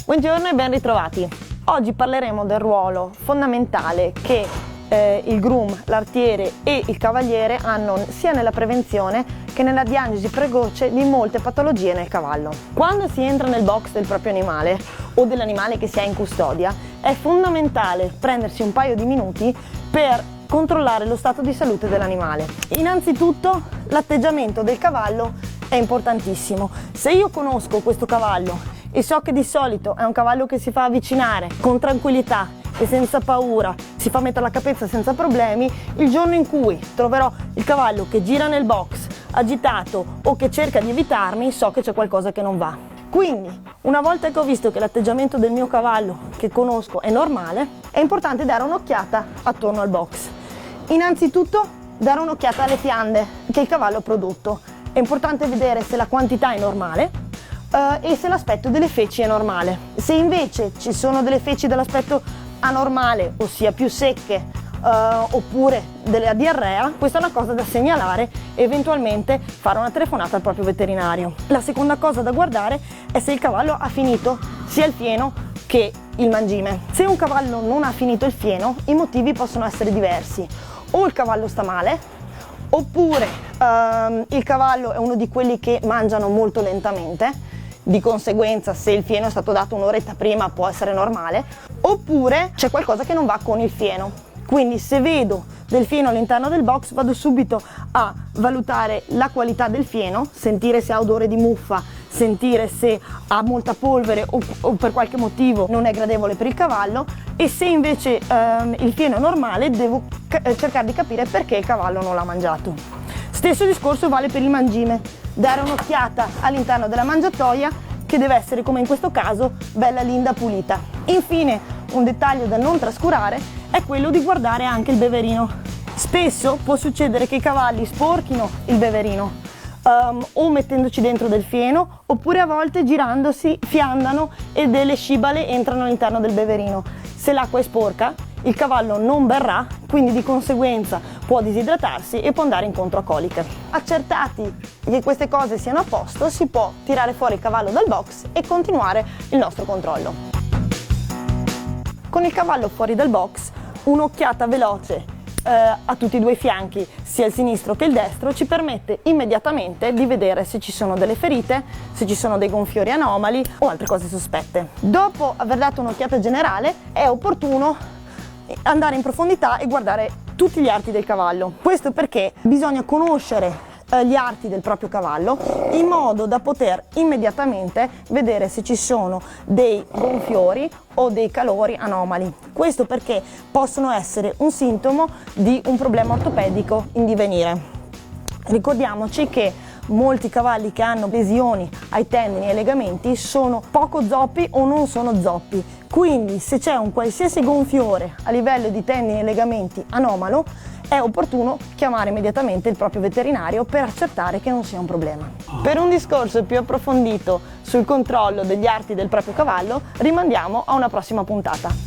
Buongiorno e ben ritrovati. Oggi parleremo del ruolo fondamentale che il groom, l'artiere e il cavaliere hanno sia nella prevenzione che nella diagnosi precoce di molte patologie nel cavallo. Quando si entra nel box del proprio animale o dell'animale che si ha in custodia, è fondamentale prendersi un paio di minuti per controllare lo stato di salute dell'animale. Innanzitutto, l'atteggiamento del cavallo è importantissimo. Se io conosco questo cavallo e so che di solito è un cavallo che si fa avvicinare con tranquillità e senza paura, si fa mettere la capezza senza problemi, il giorno in cui troverò il cavallo che gira nel box agitato o che cerca di evitarmi, so che c'è qualcosa che non va. Quindi, una volta che ho visto che l'atteggiamento del mio cavallo che conosco è normale, è importante dare un'occhiata attorno al box. Innanzitutto dare un'occhiata alle fiande che il cavallo ha prodotto. È importante vedere se la quantità è normale e se l'aspetto delle feci è normale. Se invece ci sono delle feci dall'aspetto anormale, ossia più secche oppure della diarrea, questa è una cosa da segnalare e eventualmente fare una telefonata al proprio veterinario. La seconda cosa da guardare è se il cavallo ha finito sia il fieno che il mangime. Se un cavallo non ha finito il fieno, i motivi possono essere diversi. O il cavallo sta male, oppure il cavallo è uno di quelli che mangiano molto lentamente, di conseguenza se il fieno è stato dato un'oretta prima può essere normale, oppure c'è qualcosa che non va con il fieno. Quindi se vedo del fieno all'interno del box vado subito a valutare la qualità del fieno, sentire se ha odore di muffa, sentire se ha molta polvere o per qualche motivo non è gradevole per il cavallo, e se invece il fieno è normale devo cercare di capire perché il cavallo non l'ha mangiato. Stesso discorso vale per il mangime, dare un'occhiata all'interno della mangiatoia che deve essere, come in questo caso, bella linda pulita. Infine, un dettaglio da non trascurare è quello di guardare anche il beverino. Spesso può succedere che i cavalli sporchino il beverino o mettendoci dentro del fieno, oppure a volte girandosi fiandano e delle scibale entrano all'interno del beverino. Se l'acqua è sporca, il cavallo non berrà, quindi di conseguenza può disidratarsi e può andare incontro a coliche. Accertati che queste cose siano a posto, si può tirare fuori il cavallo dal box e continuare il nostro controllo. Con il cavallo fuori dal box, un'occhiata veloce a tutti e due i fianchi, sia il sinistro che il destro, ci permette immediatamente di vedere se ci sono delle ferite, se ci sono dei gonfiori anomali o altre cose sospette. Dopo aver dato un'occhiata generale, è opportuno andare in profondità e guardare tutti gli arti del cavallo. Questo perché bisogna conoscere gli arti del proprio cavallo in modo da poter immediatamente vedere se ci sono dei gonfiori o dei calori anomali. Questo perché possono essere un sintomo di un problema ortopedico in divenire. Ricordiamoci che molti cavalli che hanno lesioni ai tendini e ai legamenti sono poco zoppi o non sono zoppi, quindi se c'è un qualsiasi gonfiore a livello di tendini e legamenti anomalo è opportuno chiamare immediatamente il proprio veterinario per accertare che non sia un problema. Per un discorso più approfondito sul controllo degli arti del proprio cavallo rimandiamo a una prossima puntata.